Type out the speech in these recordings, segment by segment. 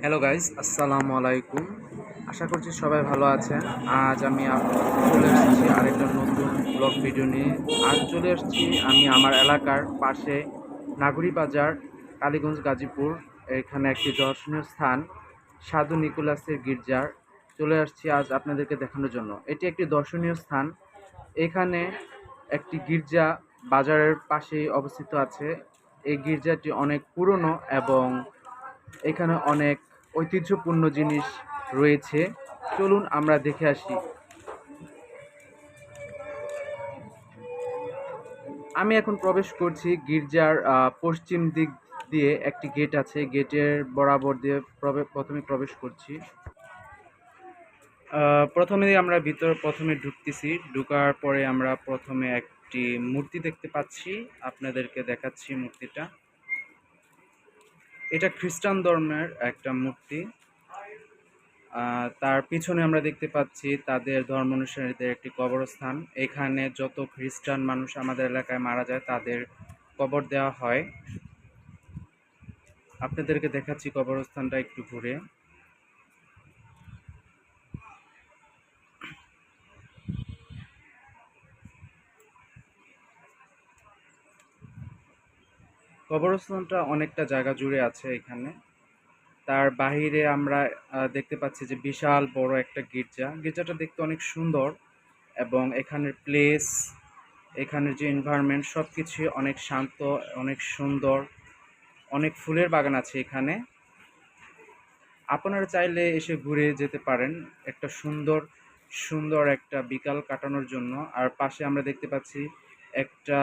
Hello guys, আসসালামু আলাইকুম। আশা করছি সবাই ভালো আছেন। আজ আমি চলে এসেছি আরেকটা নতুন ব্লগ ভিডিও নিয়ে। আজ চলে এসেছি আমি আমার এলাকার পাশে নাগরী বাজার, কালীগঞ্জ, গাজীপুর। এখানে একটি দর্শনীয় স্থান সাধু নিকোলাসের গির্জার চলে আসছি আজ আপনাদেরকে দেখানোর জন্য। এটি একটি দর্শনীয় স্থান। এখানে একটি গির্জা বাজারের পাশেই অবস্থিত আছে। এই গির্জাটি অনেক পুরনো এবং এখানে অনেক ঐতিহ্যপূর্ণ জিনিস রয়েছে। চলুন আমরা দেখে আসি। আমি এখন প্রবেশ করছি গির্জার পশ্চিম দিক দিয়ে। একটি গেট আছে, গেটের বরাবর দিয়ে প্রথমে প্রবেশ করছি। প্রথমে আমরা প্রথমে ঢুকতেছি। ঢুকার পরে আমরা প্রথমে একটি মূর্তি দেখতে পাচ্ছি, আপনাদেরকে দেখাচ্ছি মূর্তিটা। এটা খ্রিস্টান ধর্মের একটা মূর্তি। তার পিছনে আমরা দেখতে পাচ্ছি তাদের ধর্ম অনুসারীদের একটি কবরস্থান। এখানে যত খ্রিস্টান মানুষ আমাদের এলাকায় মারা যায় তাদের কবর দেওয়া হয়। আপনাদেরকে দেখাচ্ছি কবরস্থানটা একটু ঘুরে। কবরস্থানটা অনেকটা জায়গা জুড়ে আছে এখানে। তার বাহিরে আমরা দেখতে পাচ্ছি যে বিশাল বড় একটা গির্জা। গির্জাটা দেখতে অনেক সুন্দর এবং এখানের প্লেস, এখানের যে এনভায়রনমেন্ট সব কিছুই অনেক শান্ত, অনেক সুন্দর। অনেক ফুলের বাগান আছে এখানে। আপনারা চাইলে এসে ঘুরে যেতে পারেন একটা সুন্দর সুন্দর একটা বিকাল কাটানোর জন্য। আর পাশে আমরা দেখতে পাচ্ছি একটা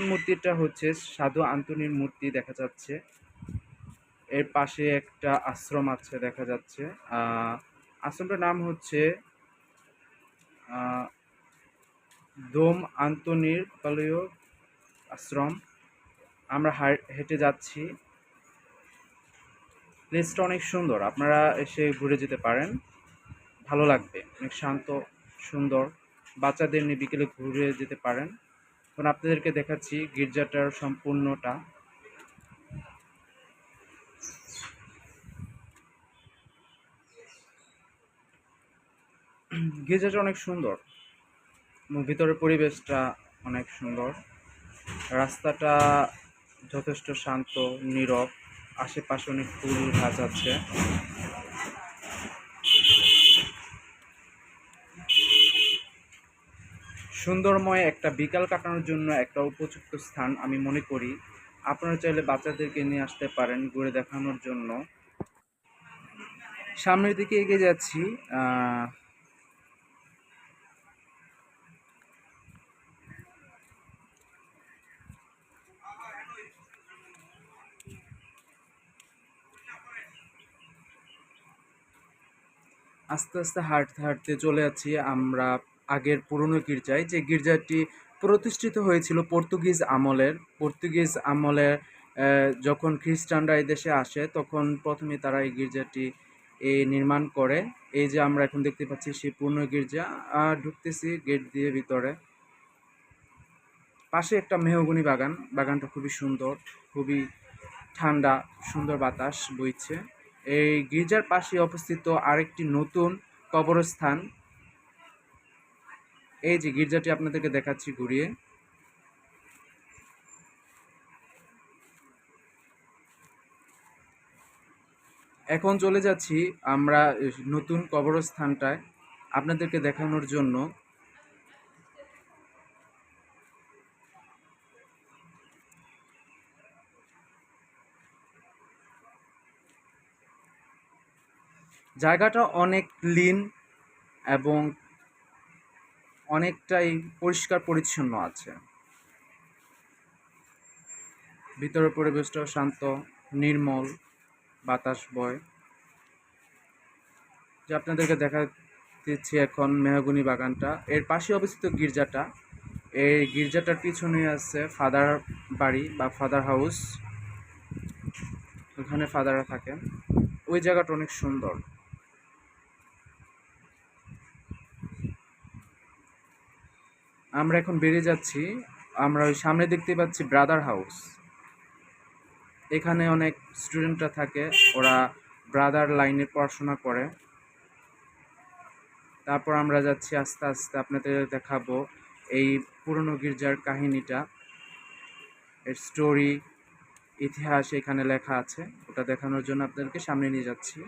মূর্তিটা হচ্ছে সাধু আন্তনির মূর্তি দেখা যাচ্ছে। এর পাশে একটা আশ্রম আছে দেখা যাচ্ছে। আশ্রমটার নাম হচ্ছে দোম আন্তনির পালীয় আশ্রম। আমরা হেঁটে যাচ্ছি। প্লেসটা অনেক সুন্দর, আপনারা এসে ঘুরে যেতে পারেন, ভালো লাগবে। অনেক শান্ত, সুন্দর। বাচ্চাদের নিয়ে বিকেলে ঘুরে যেতে পারেন। এখন আপনাদেরকে দেখাচ্ছি গির্জাটার সম্পূর্ণটা। গির্জাটা অনেক সুন্দর এবং ভিতরের পরিবেশটা অনেক সুন্দর। রাস্তাটা যথেষ্ট শান্ত, নীরব। আশেপাশে অনেক ফুল গাছ আছে। সুন্দরময় একটা বিকাল কাটানোর জন্য একটা উপযুক্ত স্থান আমি মনে করি। আপনারা চাইলে বাচ্চাদেরকে নিয়ে আসতে পারেন ঘুরে দেখানোর জন্য। সামনের দিকে এগিয়ে যাচ্ছি। আস্তে আস্তে হাঁটতে হাঁটতে চলে যাচ্ছি আমরা আগের পুরনো গির্জায়, যে গির্জাটি প্রতিষ্ঠিত হয়েছিল পর্তুগিজ আমলের যখন খ্রিস্টানরা এই দেশে আসে তখন প্রথমে তারা এই গির্জাটি নির্মাণ করে। এই যে আমরা এখন দেখতে পাচ্ছি সেই পুরনো গির্জা। ঢুকতেছি গেট দিয়ে ভিতরে। পাশে একটা মেহগনি বাগান। বাগানটা খুবই সুন্দর, খুবই ঠান্ডা, সুন্দর বাতাস বইছে। এই গির্জার পাশে অবস্থিত আরেকটি নতুন কবরস্থান। এই যে গির্জাটি আপনাদেরকে দেখাচ্ছি ঘুরিয়ে। এখন চলে যাচ্ছি আমরা নতুন কবরস্থানটায় আপনাদেরকে দেখানোর জন্য। জায়গাটা অনেক ক্লিন এবং অনেকটাই পরিষ্কার পরিচ্ছন্ন আছে। ভিতরের পরিবেশটাও শান্ত, নির্মল, বাতাস বয়। যে আপনাদেরকে দেখাচ্ছি এখন মেহগনি বাগানটা। এর পাশে অবস্থিত গির্জাটা। এই গির্জাটার পিছনে আছে ফাদার বাড়ি বা ফাদার হাউস। ওখানে ফাদাররা থাকেন। ওই জায়গাটা অনেক সুন্দর। আমরা এখন বেরিয়ে যাচ্ছি। আমরা ওই সামনে দেখতে পাচ্ছি ব্রাদার হাউস। এখানে অনেক স্টুডেন্টরা থাকে, ওরা ব্রাদার লাইনে পড়াশোনা করে। তারপর আমরা যাচ্ছি আস্তে আস্তে, আপনাদের দেখাবো এই পুরনো গির্জার কাহিনীটা, এর স্টোরি, ইতিহাস এখানে লেখা আছে। ওটা দেখানোর জন্য আপনাদেরকে সামনে নিয়ে যাচ্ছি।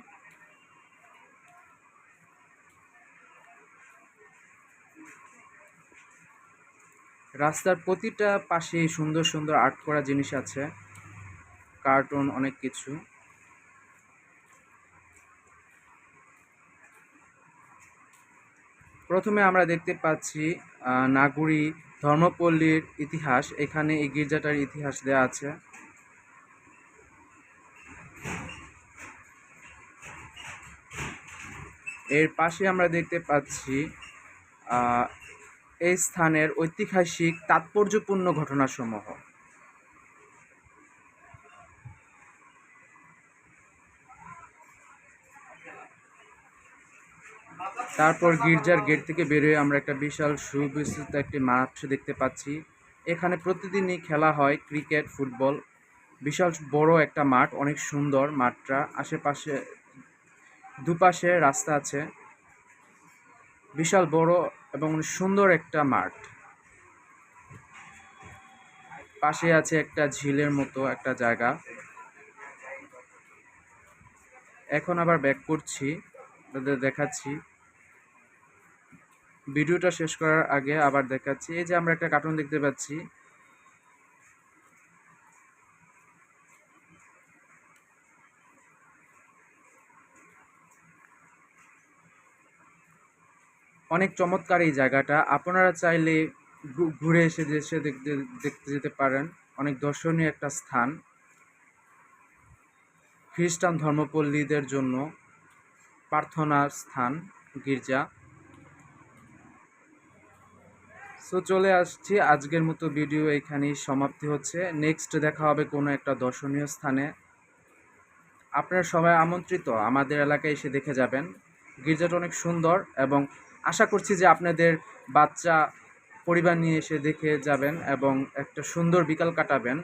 রাস্তার প্রতিটা পাশেই সুন্দর সুন্দর আর্ট করা জিনিস আছে, কার্টুন, অনেক কিছু। প্রথমে আমরা দেখতে পাচ্ছি নাগুরি ধর্মপল্লীর ইতিহাস। এখানে এই গির্জাটার ইতিহাস দেওয়া আছে। এর পাশে আমরা দেখতে পাচ্ছি এই স্থানের ঐতিহাসিক তাৎপর্যপূর্ণ ঘটনাসমূহ। তারপর গির্জার গেট থেকে বেরোয় আমরা একটা বিশাল সুবিস্তৃত একটি মাঠ দেখতে পাচ্ছি। এখানে প্রতিদিনই খেলা হয় ক্রিকেট, ফুটবল। বিশাল বড় একটা মাঠ, অনেক সুন্দর মাঠটা। আশেপাশে দুপাশে রাস্তা আছে। বিশাল বড় এবং সুন্দর একটা মাঠ। পাশে আছে একটা ঝিলের মতো একটা জায়গা। এখন আবার ব্যাক করছি, আপনাদের দেখাচ্ছি। ভিডিওটা শেষ করার আগে আবার দেখাচ্ছি। এই যে আমরা একটা কার্টুন দেখতে পাচ্ছি। অনেক চমৎকার এই জায়গাটা। আপনারা চাইলে ঘুরে এসে দেশে দেখতে যেতে পারেন। অনেক দর্শনীয় একটা স্থান খ্রিস্টান ধর্মপল্লীদের জন্য, প্রার্থনার স্থান গির্জা। সো চলে আসছি, আজকের মতো ভিডিও এখানেই সমাপ্তি হচ্ছে। নেক্সট দেখা হবে কোনো একটা দর্শনীয় স্থানে। আপনারা সবাই আমন্ত্রিত, আমাদের এলাকায় এসে দেখে যাবেন। গির্জাটা অনেক সুন্দর এবং আশা করছি যে আপনাদের বাচ্চা পরিবার নিয়ে এসে দেখে যাবেন এবং একটা সুন্দর বিকাল কাটাবেন।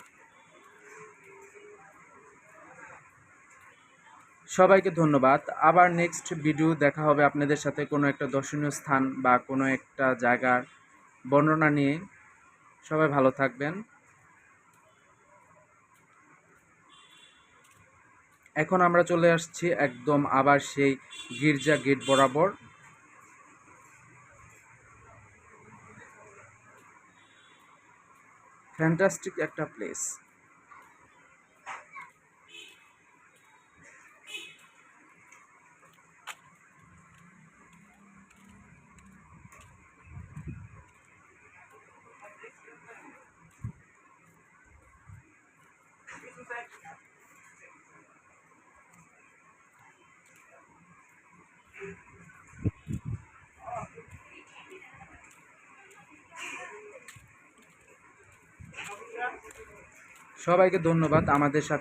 সবাইকে ধন্যবাদ। আবার নেক্সট ভিডিও দেখা হবে আপনাদের সাথে কোনো একটা দর্শনীয় স্থান বা কোনো একটা জায়গার বর্ণনা নিয়ে। সবাই ভালো থাকবেন। এখন আমরা চলে আসছি একদম আবার সেই গির্জা গেট বরাবর। ফ্যান্টাস্টিক একটা প্লেস। সবাইকে ধন্যবাদ আমাদের সাথে